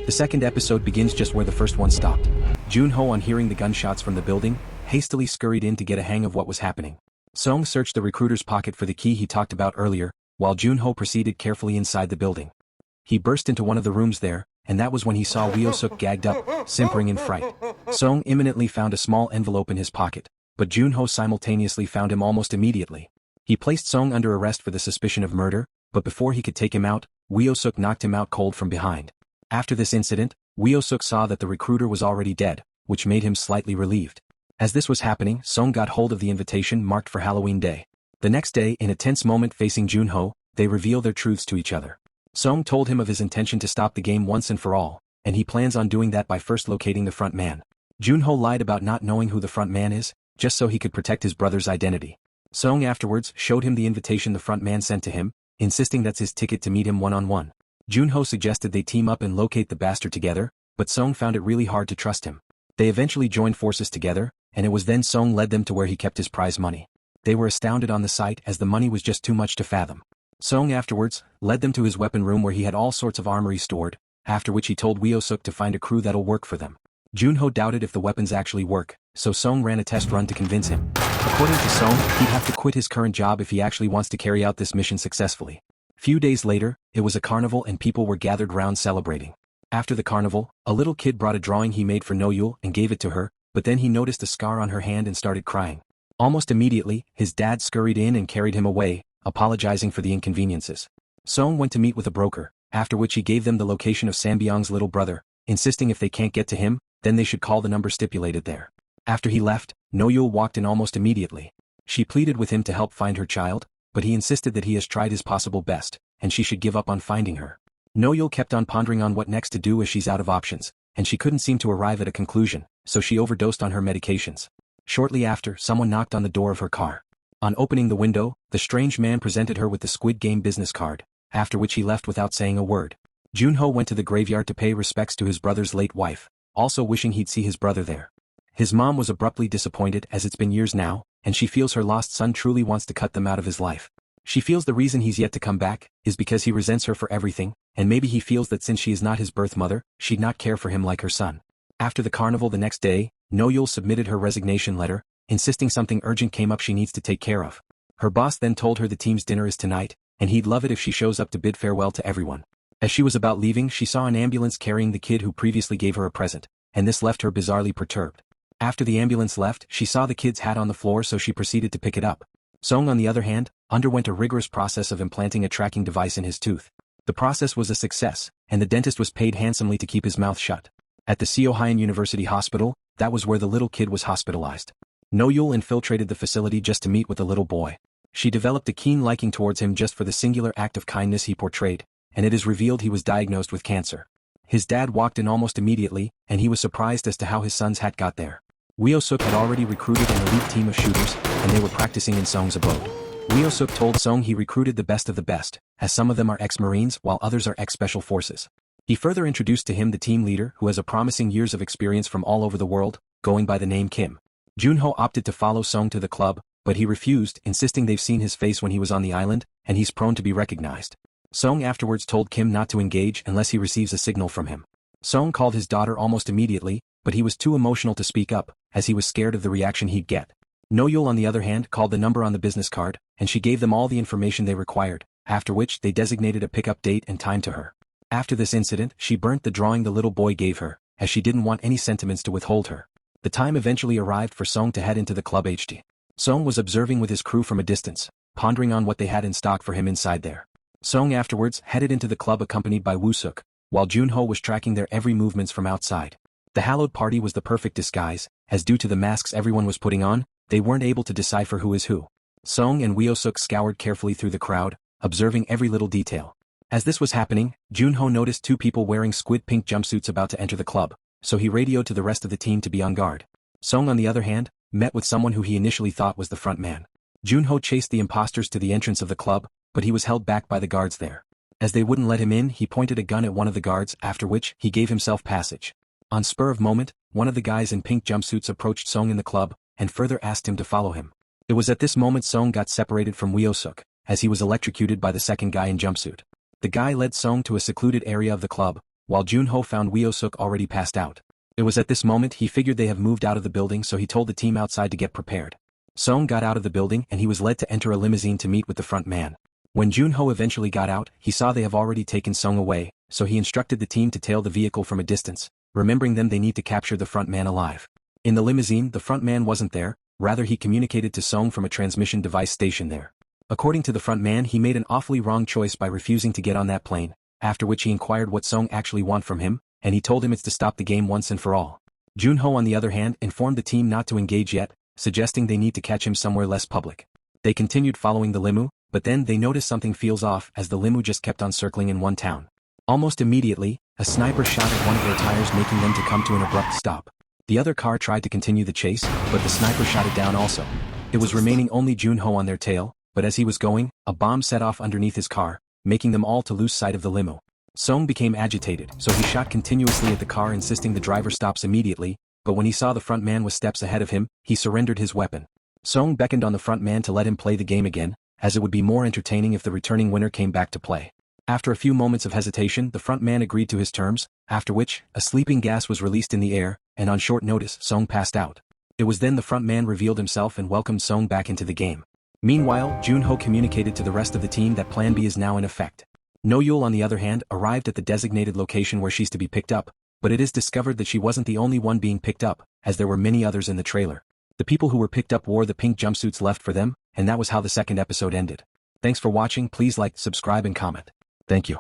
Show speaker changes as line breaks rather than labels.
The second episode begins just where the first one stopped. Junho, on hearing the gunshots from the building, hastily scurried in to get a hang of what was happening. Song searched the recruiter's pocket for the key he talked about earlier, while Junho proceeded carefully inside the building. He burst into one of the rooms there, and that was when he saw Woo-suk gagged up, simpering in fright. Song imminently found a small envelope in his pocket, but Junho simultaneously found him almost immediately. He placed Song under arrest for the suspicion of murder, but before he could take him out, Woo-suk knocked him out cold from behind. After this incident, Woo-suk saw that the recruiter was already dead, which made him slightly relieved. As this was happening, Song got hold of the invitation marked for Halloween Day. The next day, in a tense moment facing Junho, they reveal their truths to each other. Song told him of his intention to stop the game once and for all, and he plans on doing that by first locating the front man. Junho lied about not knowing who the front man is, just so he could protect his brother's identity. Song afterwards showed him the invitation the front man sent to him, insisting that's his ticket to meet him one-on-one. Junho suggested they team up and locate the bastard together, but Song found it really hard to trust him. They eventually joined forces together, and it was then Song led them to where he kept his prize money. They were astounded on the sight as the money was just too much to fathom. Song afterwards led them to his weapon room where he had all sorts of armory stored, after which he told Woo-suk to find a crew that'll work for them. Junho doubted if the weapons actually work, so Song ran a test run to convince him. According to Song, he'd have to quit his current job if he actually wants to carry out this mission successfully. Few days later, it was a carnival and people were gathered round celebrating. After the carnival, a little kid brought a drawing he made for Noyul and gave it to her, but then he noticed a scar on her hand and started crying. Almost immediately, his dad scurried in and carried him away, apologizing for the inconveniences. Song went to meet with a broker, after which he gave them the location of Sambyong's little brother, insisting if they can't get to him, then they should call the number stipulated there. After he left, Noyul walked in almost immediately. She pleaded with him to help find her child, but he insisted that he has tried his possible best, and she should give up on finding her. Noyul kept on pondering on what next to do as she's out of options, and she couldn't seem to arrive at a conclusion, so she overdosed on her medications. Shortly after, someone knocked on the door of her car. On opening the window, the strange man presented her with the Squid Game business card, after which he left without saying a word. Junho went to the graveyard to pay respects to his brother's late wife, also wishing he'd see his brother there. His mom was abruptly disappointed as it's been years now, and she feels her lost son truly wants to cut them out of his life. She feels the reason he's yet to come back is because he resents her for everything, and maybe he feels that since she is not his birth mother, she'd not care for him like her son. After the carnival the next day, Noyul submitted her resignation letter, insisting something urgent came up she needs to take care of. Her boss then told her the team's dinner is tonight, and he'd love it if she shows up to bid farewell to everyone. As she was about leaving, she saw an ambulance carrying the kid who previously gave her a present, and this left her bizarrely perturbed. After the ambulance left, she saw the kid's hat on the floor, so she proceeded to pick it up. Song, on the other hand, underwent a rigorous process of implanting a tracking device in his tooth. The process was a success, and the dentist was paid handsomely to keep his mouth shut. At the Seohayan University Hospital, that was where the little kid was hospitalized. Noyul infiltrated the facility just to meet with the little boy. She developed a keen liking towards him just for the singular act of kindness he portrayed, and it is revealed he was diagnosed with cancer. His dad walked in almost immediately, and he was surprised as to how his son's hat got there. Woo-suk had already recruited an elite team of shooters, and they were practicing in Song's abode. Woo-suk told Song he recruited the best of the best, as some of them are ex-Marines while others are ex-Special Forces. He further introduced to him the team leader who has a promising years of experience from all over the world, going by the name Kim. Junho opted to follow Song to the club, but he refused, insisting they've seen his face when he was on the island, and he's prone to be recognized. Song afterwards told Kim not to engage unless he receives a signal from him. Song called his daughter almost immediately, but he was too emotional to speak up, as he was scared of the reaction he'd get. Noyul, on the other hand, called the number on the business card, and she gave them all the information they required, after which they designated a pickup date and time to her. After this incident, she burnt the drawing the little boy gave her, as she didn't want any sentiments to withhold her. The time eventually arrived for Song to head into the club HT. Song was observing with his crew from a distance, pondering on what they had in stock for him inside there. Song afterwards headed into the club accompanied by Woo-suk, while Junho was tracking their every movements from outside. The hallowed party was the perfect disguise, as due to the masks everyone was putting on, they weren't able to decipher who is who. Song and Woo-suk scoured carefully through the crowd, observing every little detail. As this was happening, Junho noticed two people wearing squid pink jumpsuits about to enter the club, so he radioed to the rest of the team to be on guard. Song, on the other hand, met with someone who he initially thought was the front man. Junho chased the imposters to the entrance of the club, but he was held back by the guards there. As they wouldn't let him in, he pointed a gun at one of the guards, after which he gave himself passage. On spur of moment, one of the guys in pink jumpsuits approached Song in the club, and further asked him to follow him. It was at this moment Song got separated from Woo-suk, as he was electrocuted by the second guy in jumpsuit. The guy led Song to a secluded area of the club, while Jun-ho found Weo-suk already passed out. It was at this moment he figured they have moved out of the building, so he told the team outside to get prepared. Song got out of the building and he was led to enter a limousine to meet with the front man. When Jun-ho eventually got out, he saw they have already taken Song away, so he instructed the team to tail the vehicle from a distance, remembering them they need to capture the front man alive. In the limousine, the front man wasn't there, rather he communicated to Song from a transmission device stationed there. According to the front man, he made an awfully wrong choice by refusing to get on that plane, after which he inquired what Song actually want from him, and he told him it's to stop the game once and for all. Jun-ho on the other hand informed the team not to engage yet, suggesting they need to catch him somewhere less public. They continued following the limo, but then they noticed something feels off as the limo just kept on circling in one town. Almost immediately, a sniper shot at one of their tires, making them to come to an abrupt stop. The other car tried to continue the chase, but the sniper shot it down also. It was remaining only Jun-ho on their tail, but as he was going, a bomb set off underneath his car, making them all to lose sight of the limo. Song became agitated, so he shot continuously at the car, insisting the driver stops immediately, but when he saw the front man was steps ahead of him, he surrendered his weapon. Song beckoned on the front man to let him play the game again, as it would be more entertaining if the returning winner came back to play. After a few moments of hesitation, the front man agreed to his terms, after which, a sleeping gas was released in the air, and on short notice, Song passed out. It was then the front man revealed himself and welcomed Song back into the game. Meanwhile, Jun-ho communicated to the rest of the team that Plan B is now in effect. No-Yul on the other hand arrived at the designated location where she's to be picked up, but it is discovered that she wasn't the only one being picked up, as there were many others in the trailer. The people who were picked up wore the pink jumpsuits left for them, and that was how the second episode ended. Thanks for watching. Please like, subscribe and comment. Thank you.